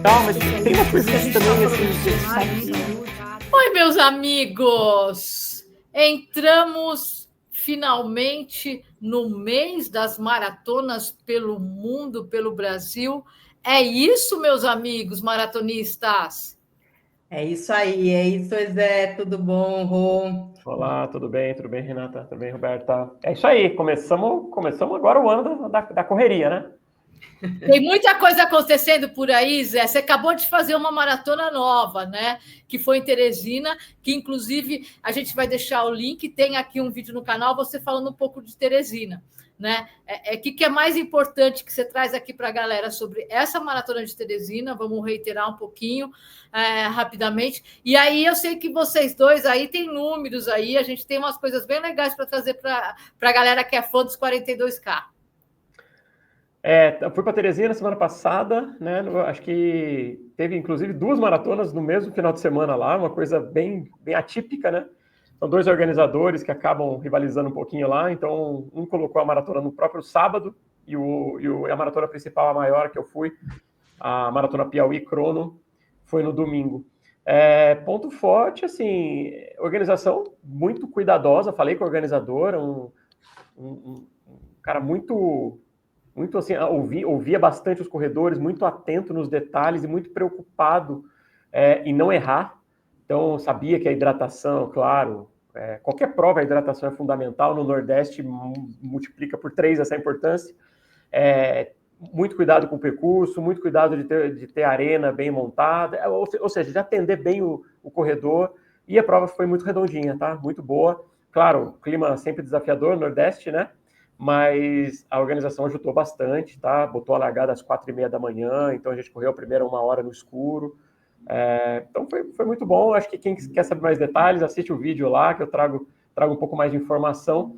tal, mas tem umas coisas também assim. Oi, meus amigos! Entramos finalmente no mês das maratonas pelo mundo, pelo Brasil. É isso, meus amigos maratonistas? É isso aí, Zé, tudo bom, Rô? Olá, tudo bem, Renata? Tudo bem, Roberta? É isso aí, começamos agora o ano da correria, né? Tem muita coisa acontecendo por aí, Zé. Você acabou de fazer uma maratona nova, né? Que foi em Teresina, que inclusive a gente vai deixar o link, tem aqui um vídeo no canal, você falando um pouco de Teresina, né? Que é mais importante que você traz aqui para a galera sobre essa maratona de Teresina? Vamos reiterar um pouquinho rapidamente. E aí eu sei que vocês dois aí têm números aí, a gente tem umas coisas bem legais para trazer para a galera que é fã dos 42K. Eu fui para Teresina semana passada, né? Acho que teve inclusive 2 maratonas no mesmo final de semana lá, uma coisa bem atípica, né? São 2 organizadores que acabam rivalizando um pouquinho lá, então um colocou a maratona no próprio sábado e a maratona principal, a maior que eu fui, a maratona Piauí Crono, foi no domingo. Ponto forte, assim, organização muito cuidadosa, falei com o organizador, um cara muito assim, ouvia bastante os corredores, muito atento nos detalhes e muito preocupado em não errar. Então, sabia que a hidratação, claro, qualquer prova a hidratação é fundamental, no Nordeste multiplica por 3 essa importância. Muito cuidado com o percurso, muito cuidado de ter a arena bem montada, ou seja, de atender bem o corredor, e a prova foi muito redondinha, tá? Muito boa. Claro, clima sempre desafiador, Nordeste, né? Mas a organização ajudou bastante, tá? Botou a largada às 4h30 da manhã, então a gente correu a primeira 1 hora no escuro. Então foi muito bom. Acho que quem quer saber mais detalhes, assiste o vídeo lá, que eu trago um pouco mais de informação.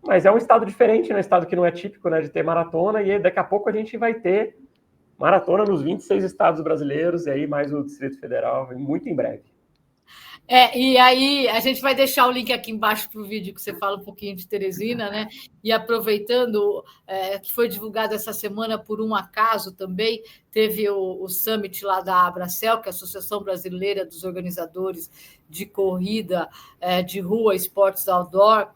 Mas é um estado diferente, né? Um estado que não é típico, né, de ter maratona, e daqui a pouco a gente vai ter maratona nos 26 estados brasileiros, e aí mais o Distrito Federal, muito em breve. E aí a gente vai deixar o link aqui embaixo para o vídeo que você fala um pouquinho de Teresina, né? E aproveitando que foi divulgado essa semana por um acaso também, teve o summit lá da Abracel, que é a Associação Brasileira dos Organizadores de Corrida de Rua, Esportes Outdoor,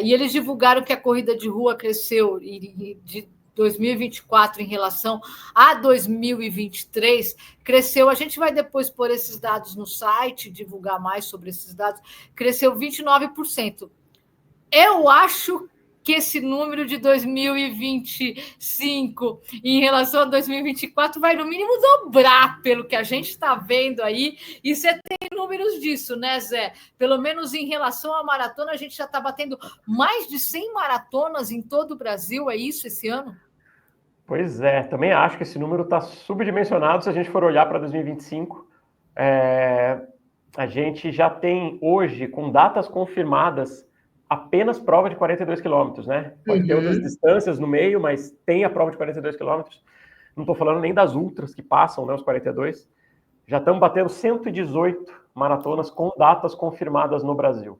e eles divulgaram que a corrida de rua cresceu de 2024 em relação a 2023, cresceu, a gente vai depois pôr esses dados no site, divulgar mais sobre esses dados, cresceu 29%. Eu acho que esse número de 2025 em relação a 2024 vai no mínimo dobrar, pelo que a gente está vendo aí, e você tem números disso, né, Zé? Pelo menos em relação à maratona, a gente já está batendo mais de 100 maratonas em todo o Brasil, é isso esse ano? Pois é, também acho que esse número está subdimensionado se a gente for olhar para 2025. A gente já tem hoje, com datas confirmadas, apenas prova de 42 quilômetros, né? Pode ter outras distâncias no meio, mas tem a prova de 42 quilômetros. Não estou falando nem das ultras que passam, né, os 42. Já estamos batendo 118 maratonas com datas confirmadas no Brasil.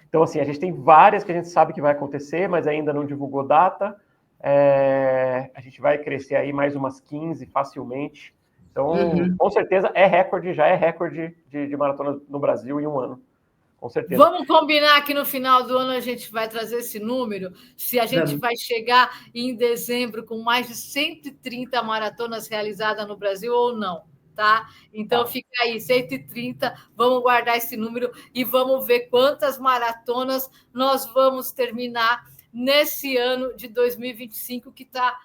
Então, assim, a gente tem várias que a gente sabe que vai acontecer, mas ainda não divulgou data. A gente vai crescer aí mais umas 15 facilmente. Então, com certeza, já é recorde de maratona no Brasil em um ano. Com certeza. Vamos combinar que no final do ano a gente vai trazer esse número, se a gente vai chegar em dezembro com mais de 130 maratonas realizadas no Brasil ou não, tá? Então fica aí, 130, vamos guardar esse número e vamos ver quantas maratonas nós vamos terminar nesse ano de 2025 que está...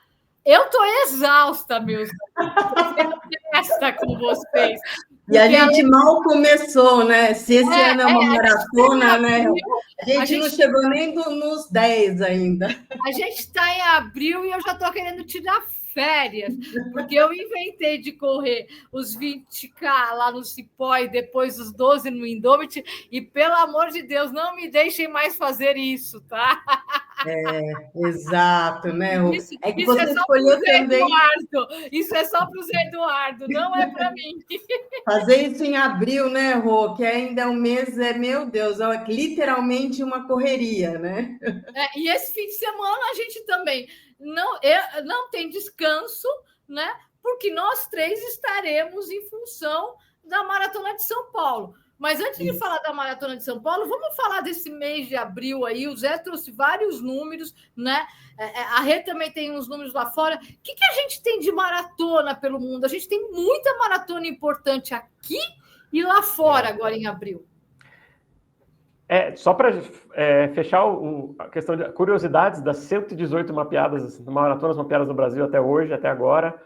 Eu estou exausta, meus amigos. Festa com vocês. E a gente mal começou, né? Se esse ano é uma maratona, né? A gente não chegou nem nos 10 ainda. A gente está em abril e eu já estou querendo tirar férias, porque eu inventei de correr os 20K lá no Cipó e depois os 12 no Indomit, e pelo amor de Deus, não me deixem mais fazer isso, tá? Exato, né? Isso, é que isso você é só escolheu também. Eduardo, isso é só para o Zé Eduardo, não é para mim. Fazer isso em abril, né, Rô? Que ainda é um mês, meu Deus, é literalmente uma correria, né? E esse fim de semana a gente também não tem descanso, né? porque nós três estaremos em função da Maratona de São Paulo. Mas antes de falar da Maratona de São Paulo, vamos falar desse mês de abril aí. O Zé trouxe vários números, né? A Rê também tem uns números lá fora. O que a gente tem de maratona pelo mundo? A gente tem muita maratona importante aqui e lá fora agora em abril. Só para fechar a questão de curiosidades das 118 maratonas mapeadas no Brasil até hoje, até agora,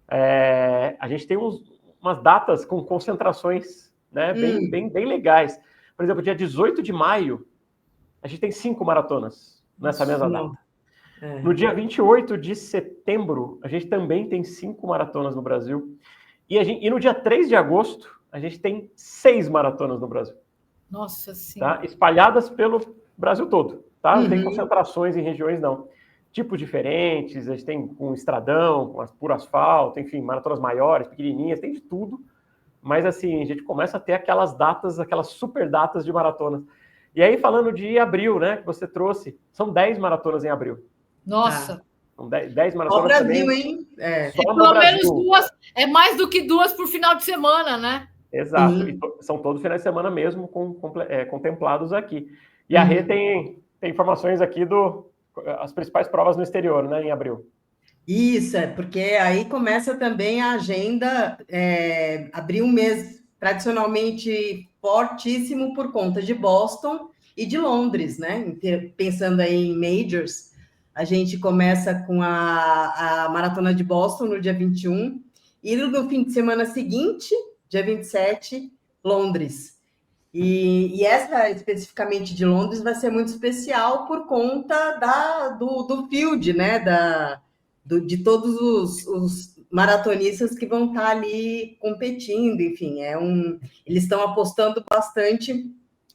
a gente tem umas datas com concentrações, né, bem legais. Por exemplo, dia 18 de maio, a gente tem 5 maratonas nessa mesma data. No dia 28 de setembro, a gente também tem 5 maratonas no Brasil. E no dia 3 de agosto, a gente tem 6 maratonas no Brasil. Nossa sim. Tá? Espalhadas pelo Brasil todo. Tá? Não tem concentrações em regiões, não. Tipos diferentes, a gente tem com estradão, com puro asfalto, enfim, maratonas maiores, pequenininhas, tem de tudo. Mas, assim, a gente começa a ter aquelas datas, aquelas super datas de maratonas. E aí, falando de abril, né, que você trouxe, são 10 maratonas em abril. Nossa! São 10 maratonas Só Brasil, também. hein? Só no pelo Brasil. menos 2, mais do que 2 por final de semana, né? Exato. E são todos finais de semana mesmo contemplados aqui. E a Rê tem informações aqui as principais provas no exterior, né, em abril. Isso, porque aí começa também a agenda, abril um mês tradicionalmente fortíssimo por conta de Boston e de Londres, né? Pensando aí em majors, a gente começa com a Maratona de Boston no dia 21, e no fim de semana seguinte, dia 27, Londres. E essa, especificamente de Londres, vai ser muito especial por conta do field, né? De todos os maratonistas que vão estar ali competindo, enfim, eles estão apostando bastante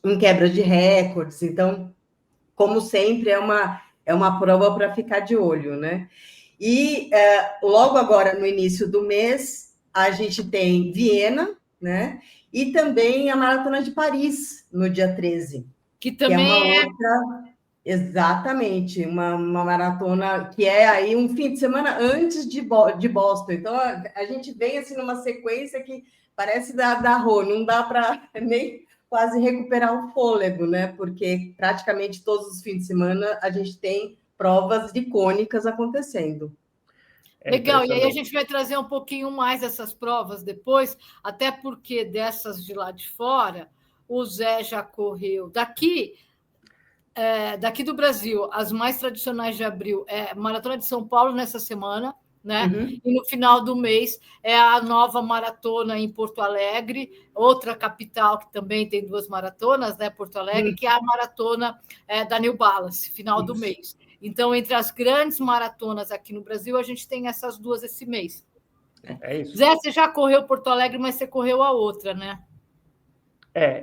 em quebra de recordes, então, como sempre, é uma prova para ficar de olho, né? E logo agora, no início do mês, a gente tem Viena, né? E também a Maratona de Paris, no dia 13. Que também outra... Exatamente, uma maratona que é aí um fim de semana antes de Boston. Então, a gente vem assim numa sequência que parece da Rô, não dá para nem quase recuperar o fôlego, né? Porque praticamente todos os fins de semana a gente tem provas icônicas acontecendo. Legal, e aí a gente vai trazer um pouquinho mais dessas provas depois, até porque dessas de lá de fora, o Zé já correu daqui do Brasil, as mais tradicionais de abril é Maratona de São Paulo nessa semana, né? E no final do mês é a nova maratona em Porto Alegre, outra capital que também tem 2 maratonas, né? Porto Alegre, que é a maratona da New Balance, final do mês. Então, entre as grandes maratonas aqui no Brasil, a gente tem essas 2 esse mês. É isso. Zé, você já correu Porto Alegre, mas você correu a outra, né?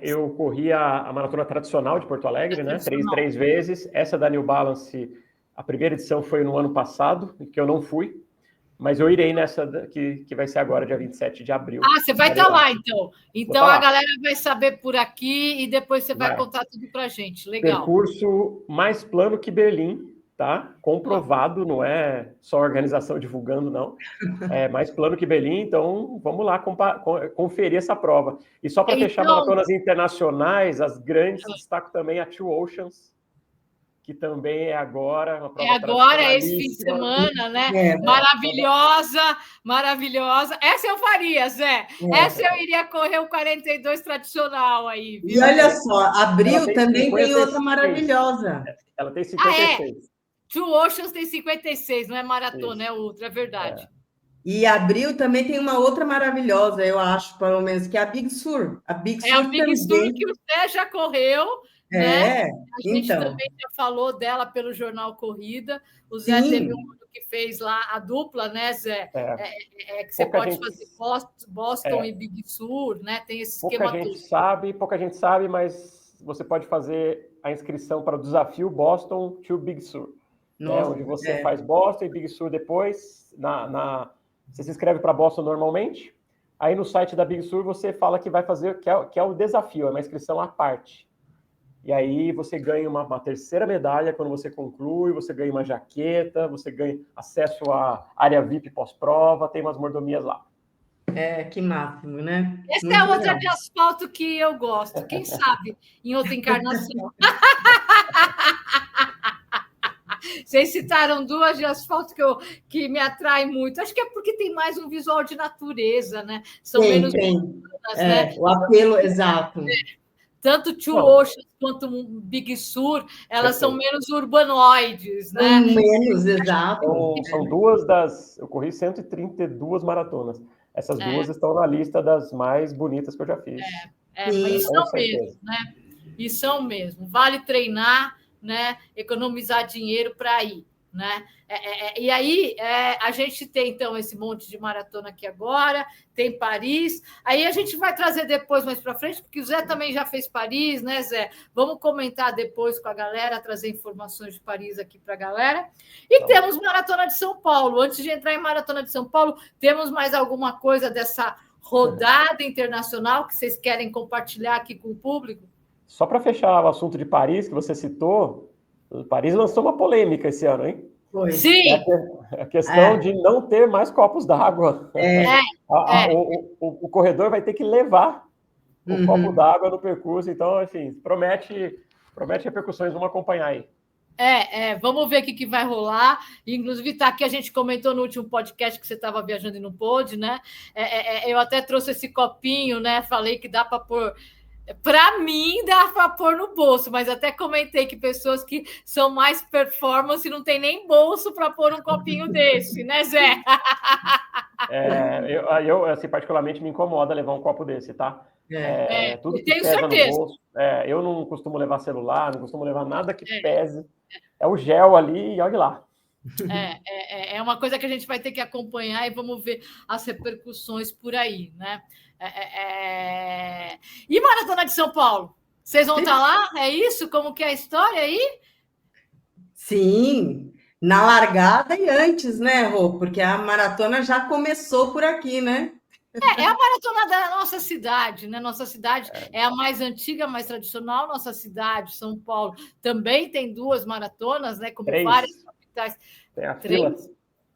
Eu corri a maratona tradicional de Porto Alegre, né? Três vezes. Essa da New Balance, a primeira edição foi no ano passado, que eu não fui, mas eu irei nessa que vai ser agora, dia 27 de abril. Você vai estar lá, então. Então, a galera vai saber por aqui e depois você vai contar tudo para a gente. Legal. Percurso mais plano que Berlim, tá? Comprovado, não é só a organização divulgando, não. É mais plano que Berlim, então vamos lá conferir essa prova. E só para fechar maratonas internacionais, as grandes, destaco também a Two Oceans, que também é agora uma prova agora, esse fim de semana, né? Maravilhosa, maravilhosa. Essa eu faria, Zé. Essa eu iria correr o 42 tradicional aí. Viu? E olha só, abril também 56. Tem outra maravilhosa. Ela tem 56. Two Oceans tem 56, não é maratona, é outra, é verdade. E abril também tem uma outra maravilhosa, eu acho, pelo menos, que é a Big Sur. A Big Sur a Big Sur que o Zé já correu, né? A gente também já falou dela pelo Jornal Corrida. O Zé teve um que fez lá a dupla, né, Zé? Que você pode fazer Boston e Big Sur, né? Tem esse esquema todo. Pouca gente sabe, mas você pode fazer a inscrição para o desafio Boston to Big Sur. Onde você faz Boston e Big Sur depois. Você se inscreve para Boston normalmente. Aí no site da Big Sur você fala que vai fazer, que é o desafio, é uma inscrição à parte. e aí você ganha uma terceira medalha quando você conclui, você ganha uma jaqueta, você ganha acesso à área VIP pós-prova, tem umas mordomias lá. Que máximo, né? Essa Muito é outra legal. de asfalto que eu gosto. Quem sabe em outra encarnação. Vocês citaram duas de asfalto que me atraem muito. Acho que é porque tem mais um visual de natureza, né? São menos urbanas, né? O apelo, exato. Tanto Two Oceans quanto Big Sur, elas são menos urbanoides, né? São menos, exato. São duas das... Eu corri 132 maratonas. Essas duas estão na lista das mais bonitas que eu já fiz. E são mesmo, né? E são mesmo. Vale treinar, né? Economizar dinheiro para ir, né? E aí a gente tem então esse monte de maratona aqui agora, tem Paris, aí a gente vai trazer depois mais para frente, porque o Zé também já fez Paris, né, Zé? Vamos comentar depois com a galera, trazer informações de Paris aqui para a galera. E temos Maratona de São Paulo. Antes de entrar em Maratona de São Paulo, temos mais alguma coisa dessa rodada internacional que vocês querem compartilhar aqui com o público? Só para fechar o assunto de Paris, que você citou, Paris lançou uma polêmica esse ano, hein? Foi. Sim. A questão de não ter mais copos d'água. O corredor vai ter que levar o copo d'água no percurso. Então, assim, promete repercussões. Vamos acompanhar aí. Vamos ver o que vai rolar. Inclusive, tá aqui, a gente comentou no último podcast que você estava viajando e não pôde, né? Eu até trouxe esse copinho, né? Falei que dá para pôr. Para mim, dá para pôr no bolso, mas até comentei que pessoas que são mais performance não tem nem bolso para pôr um copinho desse, né, Zé? Eu assim, particularmente, me incomoda levar um copo desse, tá? Tudo que pesa certeza. No bolso. Eu não costumo levar celular, não costumo levar nada que pese. É o gel ali e olha lá. É uma coisa que a gente vai ter que acompanhar e vamos ver as repercussões por aí, né? E Maratona de São Paulo? Vocês vão estar lá? É isso? Como que é a história aí? Sim, na largada e antes, né, Rô? Porque a maratona já começou por aqui, né? É a maratona da nossa cidade, né? Nossa cidade é a mais antiga, mais tradicional. Nossa cidade, São Paulo, também tem duas maratonas, né? Como 3. Várias capitais. Tem a fila.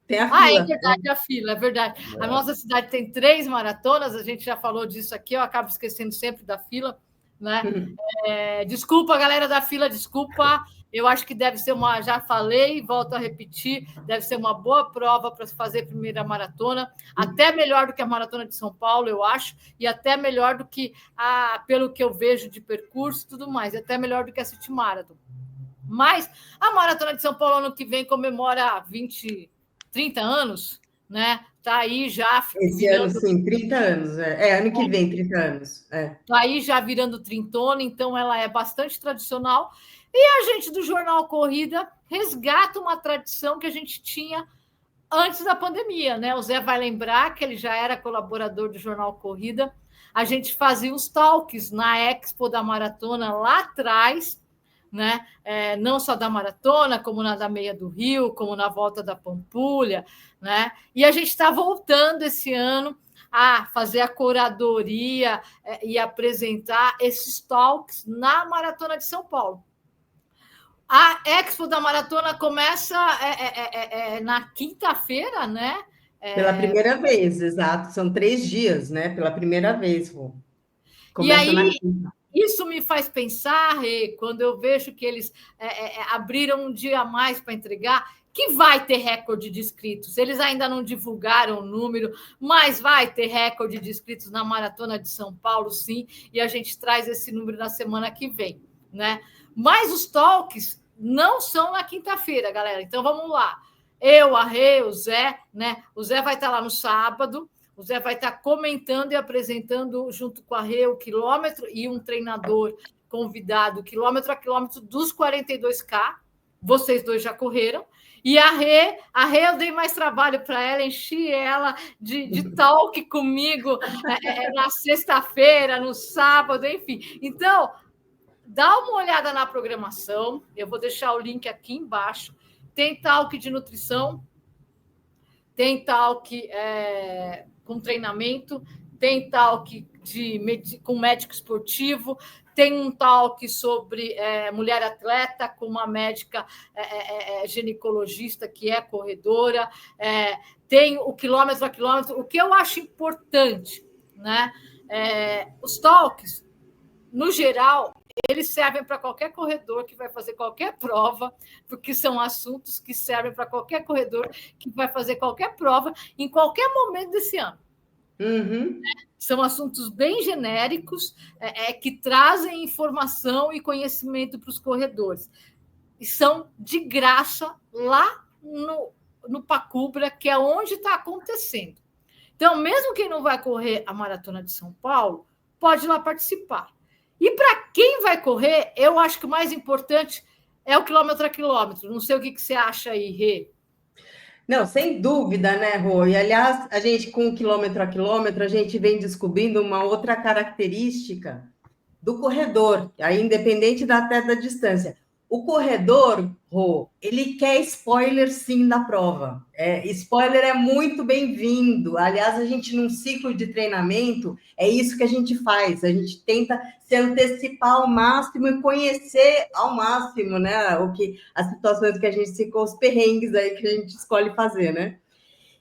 Tem a fila. É verdade, a fila, é verdade. A nossa cidade tem 3 maratonas, a gente já falou disso aqui, eu acabo esquecendo sempre da fila, né? Desculpa, galera da fila, desculpa. Eu acho que deve ser já falei, volto a repetir, deve ser uma boa prova para se fazer a primeira maratona, até melhor do que a Maratona de São Paulo, eu acho, e até melhor do que, pelo que eu vejo de percurso e tudo mais, até melhor do que a City Marathon. Mas a Maratona de São Paulo, ano que vem, comemora 30 anos, né? Tá aí já. Esse ano, sim, 30 anos. Ano que vem, 30 anos. Tá aí já virando trintona, então ela é bastante tradicional. E a gente do Jornal Corrida resgata uma tradição que a gente tinha antes da pandemia, né? O Zé vai lembrar que ele já era colaborador do Jornal Corrida. A gente fazia os talks na Expo da Maratona lá atrás, né? Não só da maratona, como na da Meia do Rio, como na volta da Pampulha, né? E a gente está voltando esse ano a fazer a curadoria e apresentar esses talks na Maratona de São Paulo. A Expo da Maratona começa na quinta-feira, né? Pela primeira vez, exato. São 3 dias, né? Pela primeira vez. Começa e aí, isso me faz pensar, quando eu vejo que eles abriram um dia a mais para entregar, que vai ter recorde de inscritos. Eles ainda não divulgaram o número, mas vai ter recorde de inscritos na Maratona de São Paulo, sim, e a gente traz esse número na semana que vem, né? Mas os talks não são na quinta-feira, galera. Então, vamos lá. Eu, a Rê, o Zé, né? O Zé vai estar lá no sábado. O Zé vai estar comentando e apresentando, junto com a Rê, o quilômetro e um treinador convidado, quilômetro a quilômetro, dos 42K. Vocês dois já correram. E a Rê eu dei mais trabalho para ela, enchi ela de talk comigo na sexta-feira, no sábado, enfim. Então, dá uma olhada na programação, eu vou deixar o link aqui embaixo. Tem talk de nutrição, tem talk com treinamento, tem talk com médico esportivo, tem um talk sobre mulher atleta com uma médica ginecologista que é corredora, tem o quilômetro a quilômetro. O que eu acho importante, né? Os talks, no geral, eles servem para qualquer corredor que vai fazer qualquer prova, porque são assuntos que servem para qualquer corredor que vai fazer qualquer prova em qualquer momento desse ano. Uhum. São assuntos bem genéricos, que trazem informação e conhecimento para os corredores. E são de graça lá no Pacubra, que é onde está acontecendo. Então, mesmo quem não vai correr a Maratona de São Paulo, pode ir lá participar. E para quem vai correr, eu acho que o mais importante é o quilômetro a quilômetro. Não sei o que você acha aí, Rê. Não, sem dúvida, né, Rô? E, aliás, a gente, com quilômetro a quilômetro, a gente vem descobrindo uma outra característica do corredor, aí independente até da distância. O corredor, Rô, ele quer spoiler, sim, da prova. Spoiler é muito bem-vindo. Aliás, a gente, num ciclo de treinamento, é isso que a gente faz. A gente tenta se antecipar ao máximo e conhecer ao máximo, né, as situações que a gente ficou, os perrengues aí que a gente escolhe fazer, né?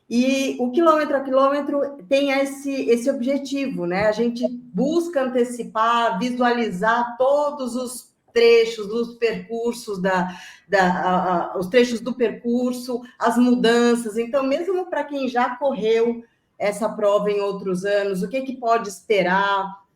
E o quilômetro a quilômetro tem esse objetivo, né? A gente busca antecipar, visualizar todos os trechos dos percursos, os trechos do percurso, as mudanças. Então, mesmo para quem já correu essa prova em outros anos, o que pode esperar?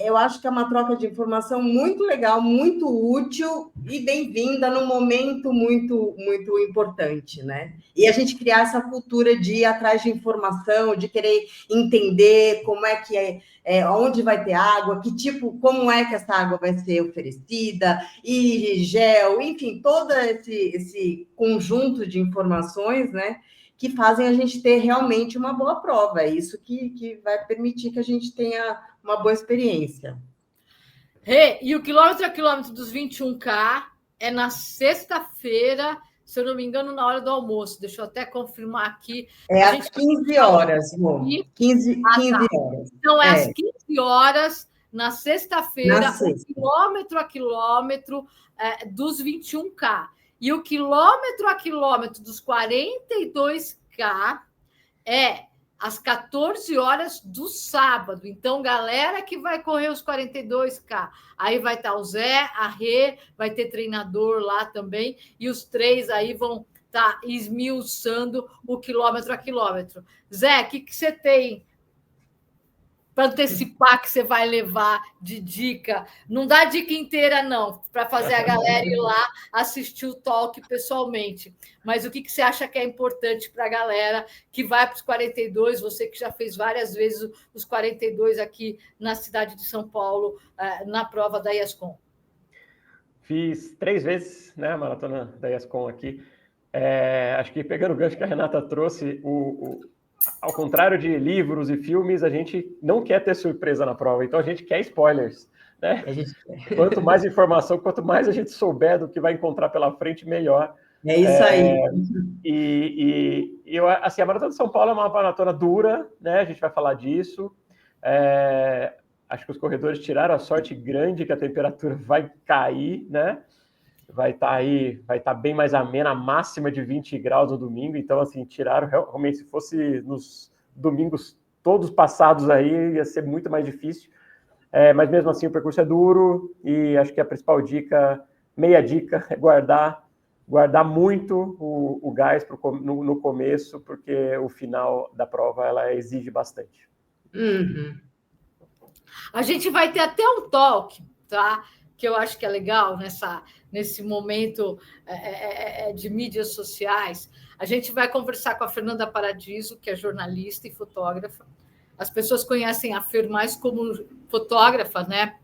Eu acho que é uma troca de informação muito legal, muito útil e bem-vinda num momento muito, muito importante, né? E a gente criar essa cultura de ir atrás de informação, de querer entender como é que onde vai ter água, como é que essa água vai ser oferecida, e gel, enfim, todo esse conjunto de informações, né? Que fazem a gente ter realmente uma boa prova. É isso que vai permitir que a gente tenha uma boa experiência. E o quilômetro a quilômetro dos 21K é na sexta-feira, se eu não me engano, na hora do almoço. Deixa eu até confirmar aqui. Às 15 horas, Rô. 15 horas. Então, às 15 horas, na sexta-feira, o quilômetro a quilômetro dos 21K. E o quilômetro a quilômetro dos 42K é às 14 horas do sábado. Então, galera que vai correr os 42K, aí vai estar o Zé, a Rê, vai ter treinador lá também, e os três aí vão estar esmiuçando o quilômetro a quilômetro. Zé, o que você tem para antecipar que você vai levar de dica? Não dá dica inteira, não, para fazer a galera ir lá assistir o talk pessoalmente. Mas o que você acha que é importante para a galera que vai para os 42, você que já fez várias vezes os 42 aqui na cidade de São Paulo, na prova da IASCOM? Fiz 3 vezes, né, a maratona da IASCOM aqui. Acho que pegando o gancho que a Renata trouxe, ao contrário de livros e filmes, a gente não quer ter surpresa na prova, então a gente quer spoilers, né? Quanto mais informação, quanto mais a gente souber do que vai encontrar pela frente, melhor. É isso aí. Assim, a Maratona de São Paulo é uma maratona dura, né? A gente vai falar disso. Acho que os corredores tiraram a sorte grande que a temperatura vai cair, né? Vai estar bem mais amena, a máxima de 20 graus no domingo. Então, assim, tiraram realmente, se fosse nos domingos todos passados aí, ia ser muito mais difícil. Mas mesmo assim, o percurso é duro e acho que a principal meia dica, é guardar muito o gás no começo, porque o final da prova ela exige bastante. Uhum. A gente vai ter até um talk, tá? Que eu acho que é legal nesse momento de mídias sociais. A gente vai conversar com a Fernanda Paradiso, que é jornalista e fotógrafa. As pessoas conhecem a Fer mais como fotógrafa, né?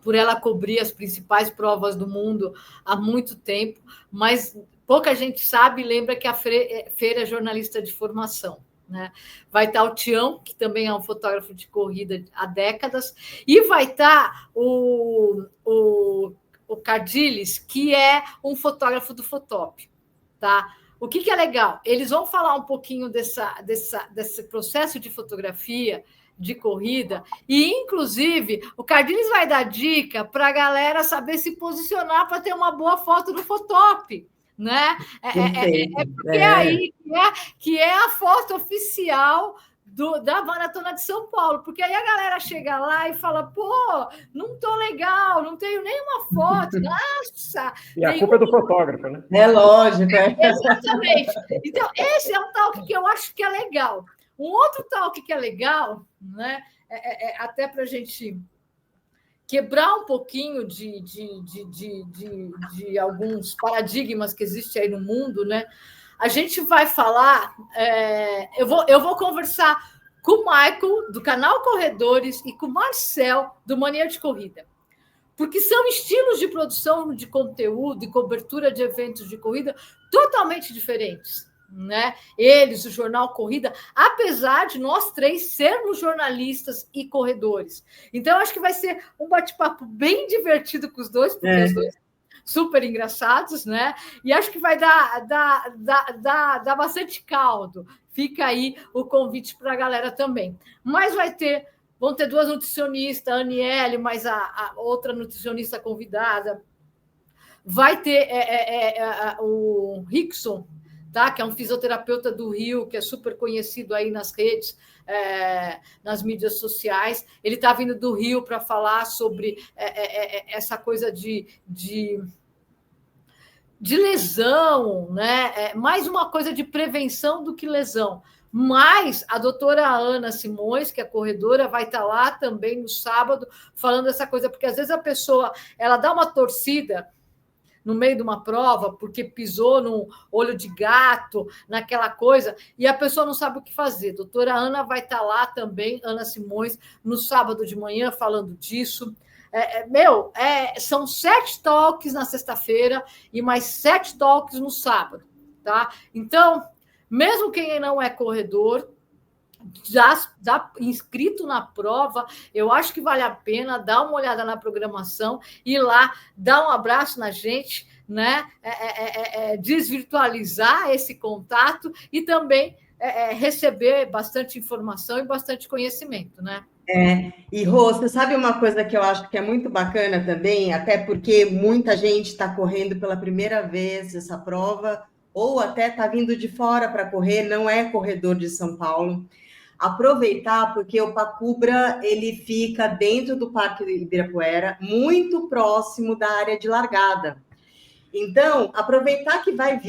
Por ela cobrir as principais provas do mundo há muito tempo, mas pouca gente sabe e lembra que a Fer é jornalista de formação. Né? Vai estar o Tião, que também é um fotógrafo de corrida há décadas, e vai estar o Cardiles, que é um fotógrafo do Fotop. Tá? O que é legal? Eles vão falar um pouquinho desse processo de fotografia de corrida, e, inclusive, o Cardinis vai dar dica para a galera saber se posicionar para ter uma boa foto no Fotop, né? Porque aí que é a foto oficial da Maratona de São Paulo, porque aí a galera chega lá e fala, pô, não tô legal, não tenho nenhuma foto, nossa! E a culpa é do fotógrafo, né? É lógico. Exatamente. Então, esse é um talk que eu acho que é legal. Um outro talk que é legal, né, até para a gente quebrar um pouquinho de alguns paradigmas que existem aí no mundo, né? A gente vai falar, eu vou conversar com o Michael, do canal Corredores, e com o Marcel, do Mania de Corrida, porque são estilos de produção de conteúdo e cobertura de eventos de corrida totalmente diferentes, né? Eles, o Jornal Corrida, apesar de nós três sermos jornalistas e corredores. Então, acho que vai ser um bate-papo bem divertido com os dois, porque os dois super engraçados, né? E acho que vai dar bastante caldo. Fica aí o convite para a galera também. Mas vão ter duas nutricionistas, a Aniele, mais a outra nutricionista convidada. Vai ter o Rickson, tá? Que é um fisioterapeuta do Rio, que é super conhecido aí nas redes, nas mídias sociais. Ele está vindo do Rio para falar sobre essa coisa de lesão, né? Mais uma coisa de prevenção do que lesão. Mas a doutora Ana Simões, que é corredora, vai estar lá também no sábado, falando essa coisa, porque às vezes a pessoa ela dá uma torcida no meio de uma prova, porque pisou no olho de gato, naquela coisa, e a pessoa não sabe o que fazer. Doutora Ana vai estar lá também, Ana Simões, no sábado de manhã, falando disso. São 7 talks na sexta-feira e mais 7 talks no sábado, tá? Então, mesmo quem não é corredor, já inscrito na prova, eu acho que vale a pena dar uma olhada na programação, ir lá, dar um abraço na gente, né? Desvirtualizar esse contato e também receber bastante informação e bastante conhecimento, né? E Rô, você sabe uma coisa que eu acho que é muito bacana também, até porque muita gente está correndo pela primeira vez essa prova, ou até está vindo de fora para correr, não é corredor de São Paulo. Aproveitar, porque o Pacubra ele fica dentro do Parque Ibirapuera, muito próximo da área de largada. Então, aproveitar que vai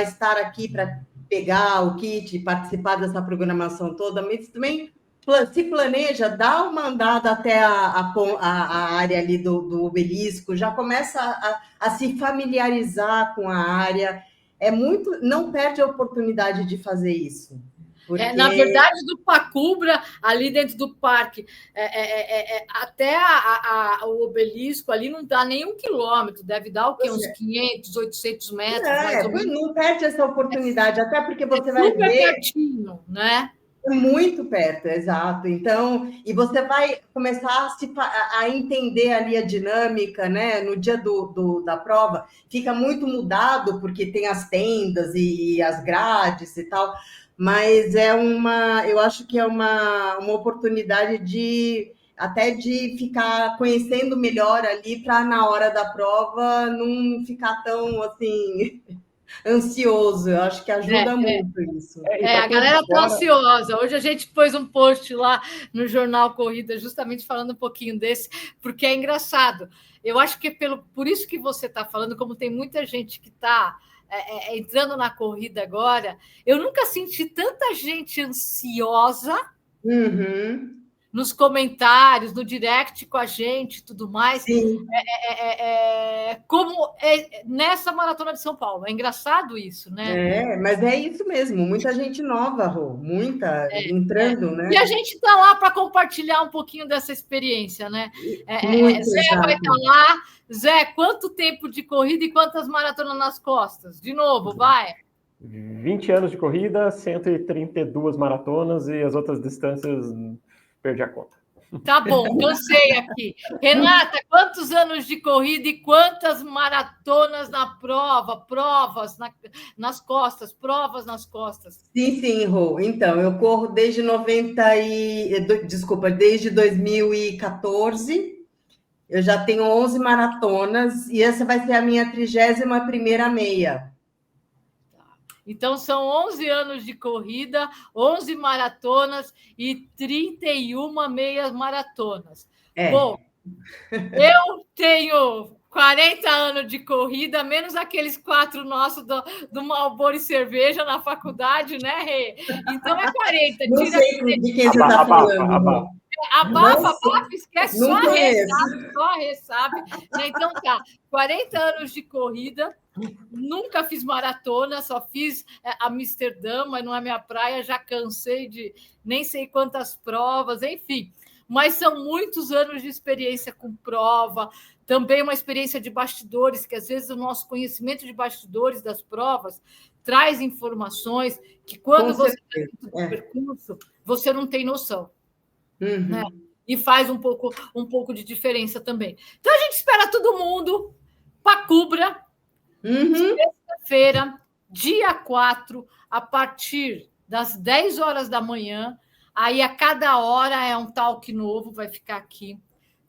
estar aqui para pegar o kit, participar dessa programação toda, mas também se planeja, dá uma andada até a área ali do obelisco, já começa a se familiarizar com a área. Não perde a oportunidade de fazer isso. Porque... na verdade, do Pacubra, ali dentro do parque, até o obelisco ali não dá nem 1 quilômetro, deve dar o quê? Uns 500, 800 metros, mais ou menos. Não perde essa oportunidade, até porque você vai ver... super pertinho, né? Muito perto, exato. Então, e você vai começar a entender ali a dinâmica, né? No dia da prova, fica muito mudado, porque tem as tendas e as grades e tal, mas eu acho que é uma oportunidade até de ficar conhecendo melhor ali, para na hora da prova não ficar tão assim... ansioso, eu acho que ajuda muito isso. A galera está ansiosa. Hoje a gente pôs um post lá no Jornal Corrida, justamente falando um pouquinho desse, porque é engraçado. Eu acho que por isso que você está falando, como tem muita gente que está entrando na corrida agora, eu nunca senti tanta gente ansiosa. Nos comentários, no direct com a gente e tudo mais, como nessa Maratona de São Paulo. É engraçado isso, né? Mas é isso mesmo, muita gente nova, Rô, muita entrando, né? E a gente está lá para compartilhar um pouquinho dessa experiência, né? Zé vai estar lá. Zé, quanto tempo de corrida e quantas maratonas nas costas? De novo, vai! 20 anos de corrida, 132 maratonas e as outras distâncias... perdi a conta. Tá bom, cansei aqui. Renata, quantos anos de corrida e quantas maratonas na prova? Provas nas costas, provas nas costas. Sim, Rô. Então, eu corro desde desde 2014. Eu já tenho 11 maratonas e essa vai ser a minha 31ª meia. Então, são 11 anos de corrida, 11 maratonas e 31 meias maratonas. Bom, eu tenho 40 anos de corrida, menos aqueles 4 nossos do Marlboro e cerveja na faculdade, né, Rê? Então, é 40. Não tira sei de quem você está falando. Abafa, esquece, não só conheço. Rê sabe. Então, tá, 40 anos de corrida. Nunca fiz maratona, só fiz Amsterdã, mas não é minha praia, já cansei de nem sei quantas provas, enfim. Mas são muitos anos de experiência com prova, também uma experiência de bastidores, que às vezes o nosso conhecimento de bastidores das provas traz informações que quando você está dentro do percurso, você não tem noção. Né? E faz um pouco de diferença também. Então, a gente espera todo mundo para Cubra, sexta-feira, dia 4, a partir das 10 horas da manhã. Aí, a cada hora é um talk novo, vai ficar aqui.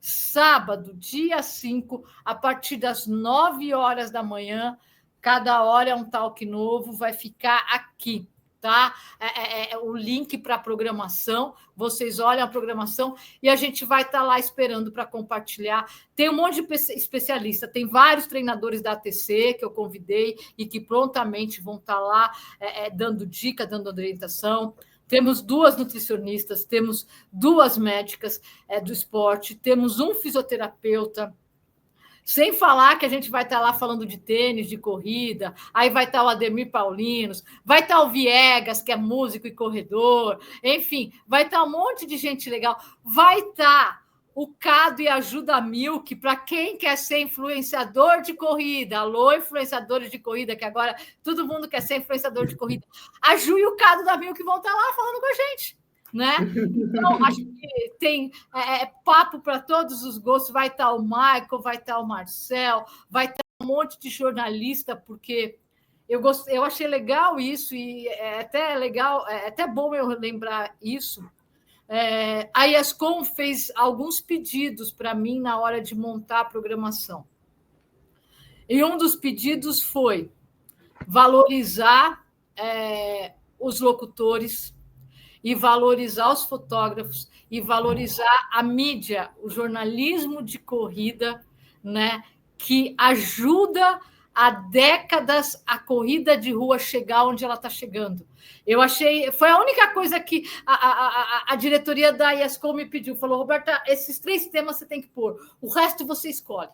Sábado, dia 5, a partir das 9 horas da manhã, cada hora é um talk novo, vai ficar aqui. Tá? O link para a programação, vocês olham a programação e a gente vai estar lá esperando para compartilhar. Tem um monte de especialista, tem vários treinadores da ATC que eu convidei e que prontamente vão estar lá dando dica, dando orientação. Temos 2 nutricionistas, temos 2 médicas do esporte, temos um fisioterapeuta. Sem falar que a gente vai estar lá falando de tênis, de corrida, aí vai estar o Ademir Paulinos, vai estar o Viegas, que é músico e corredor, enfim, vai estar um monte de gente legal, vai estar o Cado e a Ajuda Milk, para quem quer ser influenciador de corrida, alô, influenciadores de corrida, que agora todo mundo quer ser influenciador de corrida, a Ju e o Cado da Milk vão estar lá falando com a gente. Né? Então, acho que tem papo para todos os gostos. Vai estar o Michael, vai estar o Marcel, vai estar um monte de jornalista, porque eu achei legal isso, e é até legal, é até bom eu lembrar isso. A ESCOM fez alguns pedidos para mim na hora de montar a programação. E um dos pedidos foi valorizar os locutores, e valorizar os fotógrafos, e valorizar a mídia, o jornalismo de corrida, né, que ajuda há décadas a corrida de rua chegar onde ela está chegando. Eu achei... Foi a única coisa que a diretoria da ESCOM me pediu. Falou, Roberta, esses 3 temas você tem que pôr, o resto você escolhe.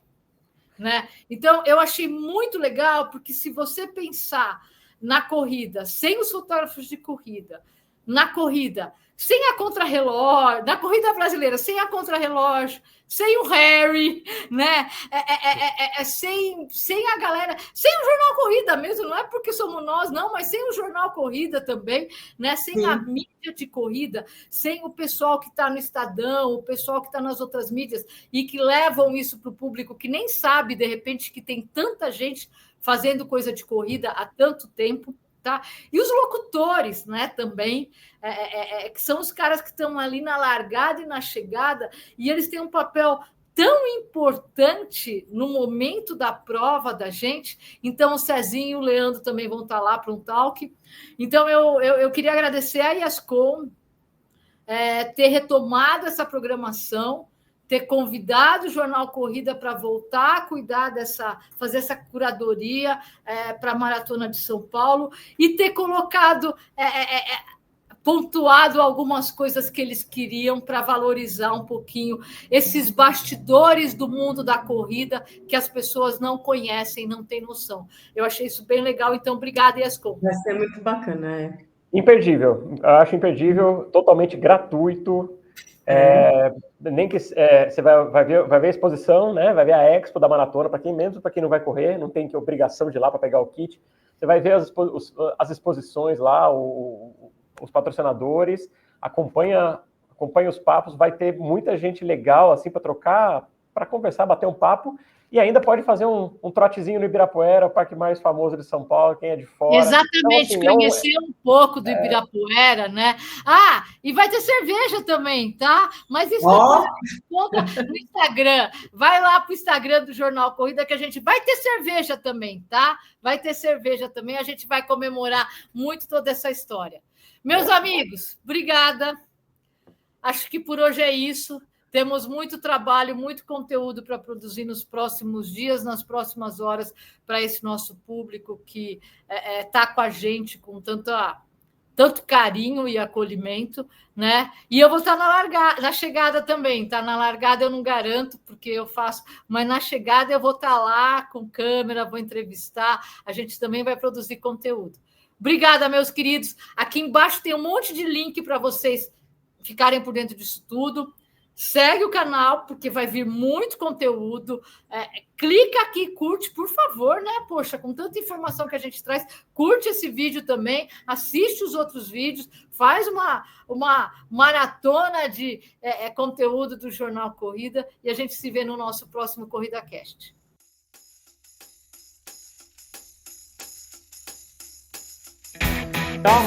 Né? Então, eu achei muito legal, porque se você pensar na corrida, sem os fotógrafos de corrida, na corrida, sem a contrarrelógio, na corrida brasileira, sem a contrarrelógio, sem o Harry, né? Sem a galera, sem o Jornal Corrida mesmo, não é porque somos nós, não, mas sem o Jornal Corrida também, né? Sem a mídia de corrida, sem o pessoal que está no Estadão, o pessoal que está nas outras mídias e que levam isso para o público que nem sabe, de repente, que tem tanta gente fazendo coisa de corrida há tanto tempo. Tá? E os locutores, né, também, que são os caras que estão ali na largada e na chegada, e eles têm um papel tão importante no momento da prova da gente. Então, o Cezinho e o Leandro também vão estar lá para um talk. Então, eu queria agradecer a ESCOM ter retomado essa programação, ter convidado o Jornal Corrida para voltar a cuidar fazer essa curadoria para a Maratona de São Paulo e ter colocado, pontuado algumas coisas que eles queriam para valorizar um pouquinho esses bastidores do mundo da corrida que as pessoas não conhecem, não têm noção. Eu achei isso bem legal, então obrigada, ESCOM. Vai ser muito bacana, Imperdível, eu acho imperdível, totalmente gratuito. Nem que você vai ver a exposição, né? Vai ver a expo da maratona, para quem não vai correr, não tem obrigação de ir lá para pegar o kit. Você vai ver as exposições lá, os patrocinadores, acompanha acompanhe os papos, vai ter muita gente legal assim para trocar, para conversar, bater um papo. E ainda pode fazer um trotezinho no Ibirapuera, o parque mais famoso de São Paulo, quem é de fora. Exatamente, então, assim, conhecer um pouco do Ibirapuera, né? Ah, e vai ter cerveja também, tá? Mas isso conta no Instagram. Vai lá para o Instagram do Jornal Corrida que a gente vai ter cerveja também, tá? Vai ter cerveja também, a gente vai comemorar muito toda essa história. Meus amigos, obrigada. Acho que por hoje é isso. Temos muito trabalho, muito conteúdo para produzir nos próximos dias, nas próximas horas, para esse nosso público que está com a gente com tanto carinho e acolhimento, né? E eu vou estar na chegada também, tá? Na largada eu não garanto, porque eu faço, mas na chegada eu vou estar lá com câmera, vou entrevistar, a gente também vai produzir conteúdo. Obrigada, meus queridos. Aqui embaixo tem um monte de link para vocês ficarem por dentro disso tudo. Segue o canal, porque vai vir muito conteúdo. Clica aqui, curte, por favor, né? Poxa, com tanta informação que a gente traz, curte esse vídeo também, assiste os outros vídeos, faz uma maratona de conteúdo do Jornal Corrida e a gente se vê no nosso próximo Corrida Cast. Tchau.